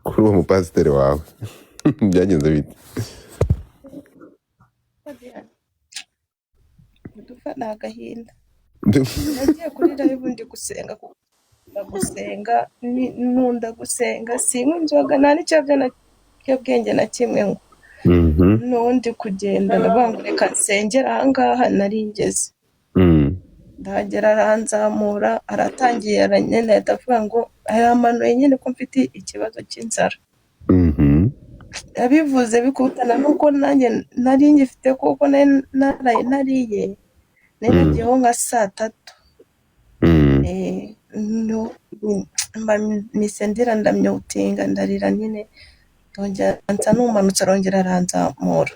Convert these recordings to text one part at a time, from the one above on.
kuri uwo mupasiteri wawe byagenze bite? Dupfa ni agahinda. Nagiye kuri live ndi gusenga nunda gusenga sinywa inzoga nta n'ikiyobyabwenge na kimwe ngo n'undi kugenda ndabangureka nsengera ahangaha nari ngeze ndahagera aranzamura aratangiye aranyene atavuga ngo aramanuye nyine ko mfite ikibazo cy'inzara yabivuze bikutana nuko nanjye nari ngifite kuko nariye nagiyeho nka 3:00 mba misendera ndamyutinga ndarira nyine ndongera nsa n'umanutse arongera aranzamura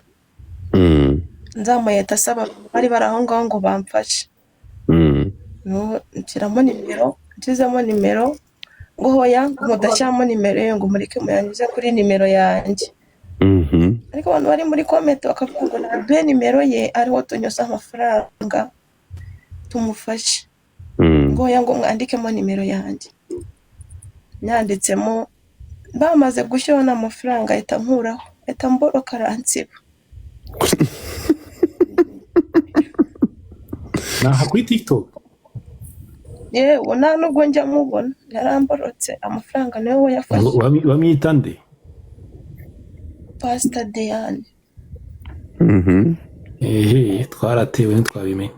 nzamuye tasaba bari baraho ngaho ngo bamfashe nshyiramo nimero ngo hoya mudashyiramo nimero ye ngo mureke muyanyuze kuri nimero yanjye ariko abantu bari muri comment bakavuga ngo naduhe nimero ye ariho tunyuza amafaranga tumufashe ngo hoya ngo mwandikemo nimero yanjye nyanditsemo bamaze gushyira amafaranga ahita nkuraho ahita mboroka aransiba naha kuri TikTok yewe nta nubwo njya mubona yaramborotse amafaranga niwe wayafashe bamwita nde? Pastor Diane twaratewe ntitwabimenye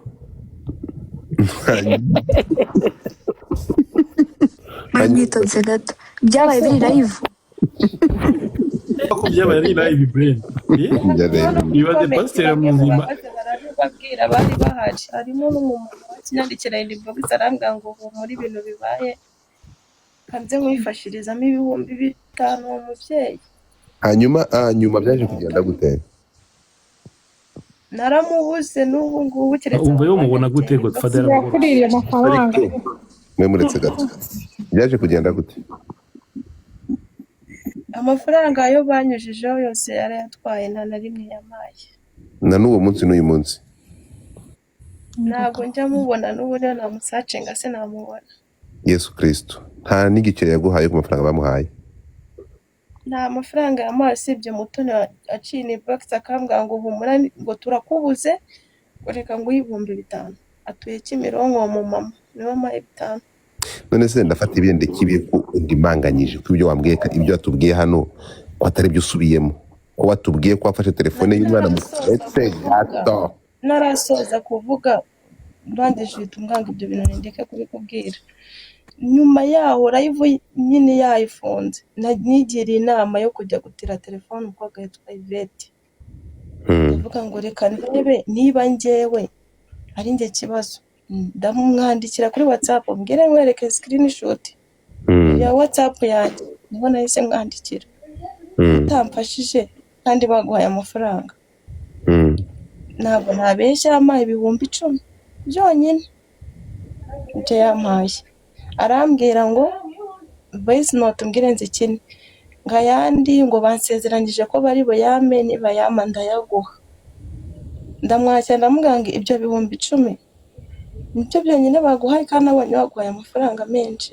bamwitonze gato byabaye biri live ko byabaye ari live brain ibaze pasiteri muzima babwira bari bahari harimo n'umuntu wakinyandikira inbox arambwira ngo muri bintu bibaye kanze mwifashirizamo 5,000 umuvyeyi hanyuma byaje kugenda gute? naramubuze n'ubu ngubu keretse umva yo mubona gute ngo tfadera kuririye amafaranga mwe muretse gato byaje kugenda gute? amafaranga yo banyujijeho yose yarayatwaye nta na rimwe yamaye na n'uwo munsi n'uyu munsi ntabwo njya mubona n'ubu rero namusacinga se namubona. Yesu Kristo nta n'igiceri yaguhaye ku mafaranga bamuhaye? Nta mafaranga yamuhaye usibye Mutoni aciye inbox akambwira ngo humura ngo turakubuze reka ngo 5,000 atuye Kimironko uwo mumama niwe amaye 5. none se ndafata ibende kibiye ko ndimanganyije ko ibyo wambwiye ibyo atubwiye hano ko atari byo usubiyemo ko watubwiye ko afashe telefone y'umwana mutse gato narasoza kuvuga bandije tumwanga ibyo bintu ndeke kubikubwira nyuma yaho live nyine yayifunze nigira inama yo kujya gutira telefone uko gaitwa Ivete ndavuga ngo reka ndebe niba njyewe ari nge kibazo ndamwandikira kuri WhatsApp mbwire mwereke screenshot ya WhatsApp yanjye niho nahise mwandikira utamfashije kandi baguhaye amafaranga ntabwo ntabeshya amaye 10,000 byonyine nje yamaye arambwira ngo voice note mbwirenze kine ngayandi ngo bansezeranyije ko bari boyame nibayama ndayaguha ndamwakira ndamuganga ibyo 10,000 nibyo byonyine baguhaye kandi abonye baguhaye amafaranga menshi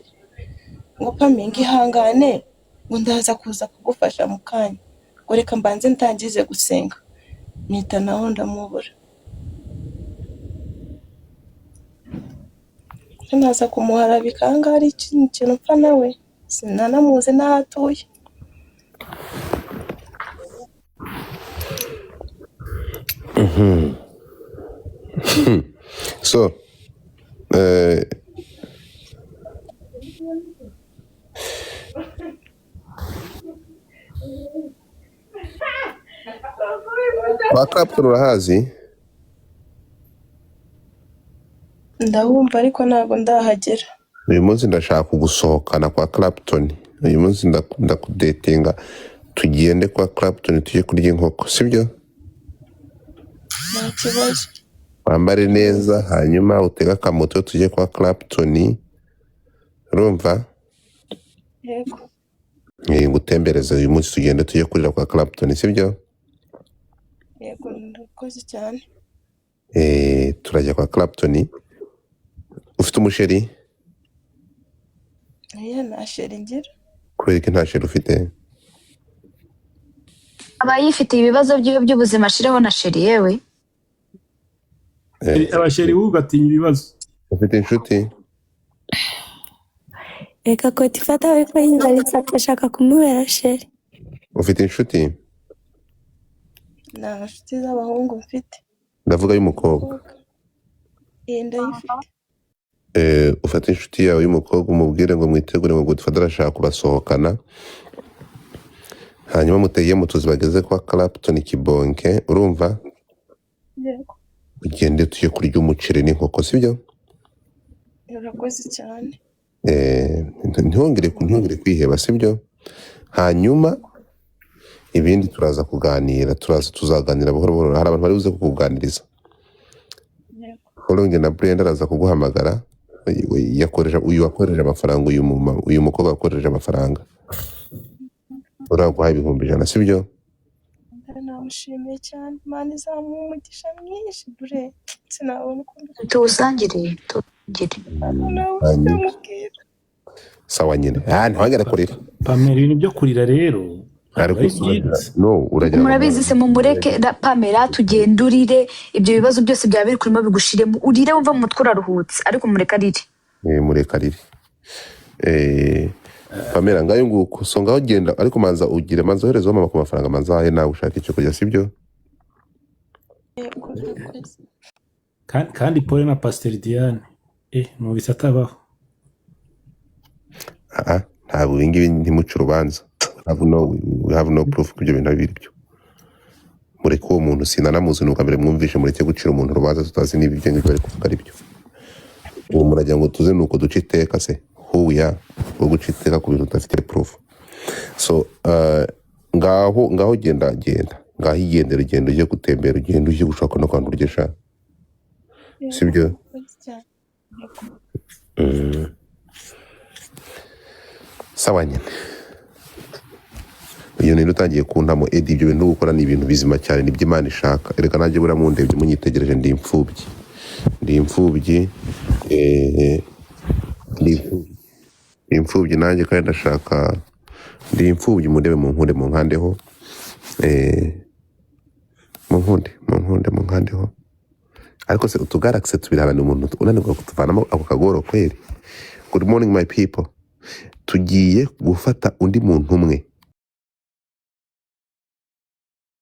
ngo pamingi ihangane ngo ndaza kuza kugufasha mu kanya ngo reka mbanze ntangize gusenga nita naho ndamubura naza kumuharabika ahangaha ari ikintu mpfa nawe sinanamuzi n'aho atuye so kwa Clapton urahazi? ndahumva ariko ntabwo ndahagera. Uyu munsi ndashaka kugusohokana kwa Clapton. Uyu munsi ndakudetinga tugende kwa Clapton tujye kurya inkoko sibyo? Nta kibazo. Wambare neza hanyuma utega akamoto tujye kwa Clapton. Urumva? Yego. Ngutembereza uyu munsi tugende tujye kurira kwa Clapton sibyo? Yego ndakoze cyane. Turajya kwa Clapton. Ufite umusheri? Nta sheri ngira. kubera ko nta sheri ufite. aba yifitiye ibibazo byiwe by'ubuzima ashireho na sheri yewe. abasheri ugatinya ibibazo. Ufite inshuti? Reka koti fata we ko yinzaritse atashaka kumubera sheri. Ufite inshuti? nta nshuti z'abahungu mfite. Ndavuga y'umukobwa. Ndayifite. Ufata inshuti yawe y'umukobwa umubwire ngo mwitegure ngo Godfather arashaka kubasohokana, hanyuma mutegeye mu tuzi bageze kwa Clapton Kibonke, urumva? Yego. Ugende tujye kurya umuceri n'inkoko, sibyo? Urakoze cyane. Ntihongere kwiheba, sibyo? Hanyuma ibindi turaza kuganira, tuzaganira buhoro buhoro, hari abantu bari buze kukuganiriza. Following na Brenda araza kuguhamagara, uyu wakoresheje amafaranga, uyu mukobwa wakoresheje amafaranga uraguha 1,100, sibyo? Namushimiye cyane, Imana izamuha umugisha mwinshi bure, sinabona ukuntu Tuwusangire. Sawa nyine. Ntihongere kurira. Pamela, ibintu byo kurira rero Murabizi se mumureke Pamela tugenda urire, ibyo bibazo byose byaba biri kurimo bigushiremo, urire wumva mu mutwe uraruhutse, ariko mureka arire. Mureka arire. Pamela ngayo nguko, so ngaho genda, ariko manza ohereza mama ku mafaranga, manza ahe nawe ushaka icyo kurya, sibyo? kandi Paul na Pastor Diane nubise atabaho. Ntabwo ibingibi ntimuca urubanza. We have no proof ko ibyo bintu biri byo. Mureke uwo muntu sinanamuzi, nuko mbere mwumvishe, mureke gucira umuntu urubanza tutazi niba ibyo ngibyo bari kuvuga ari byo. Uwo muragira ngo tuze nuko duca iteka se, huya wo guca iteka ku bintu tudafite proof. So ngaho genda, ngaho igendera, ugenda ujye gutembera, ugenda ujye gushaka no kwandura urgesha, sibyo? Sawa nyine. Iyo nino utangiye kuntamo Eddie, ibyo bintu gukora ni ibintu bizima cyane, nibyo Imana ishaka. Ereka nanjye bura mundebye munyitegereje, ndi imfubyi nanjye, kandi ndashaka ndi imfubyi, mundebe mu nkandeho, mu nkandeho. Ariko se utugaraxe tubirabana umuntu unanirwa kutuvanamo ako kagoro kweri. Good morning my people. Tugiye gufata undi muntu umwe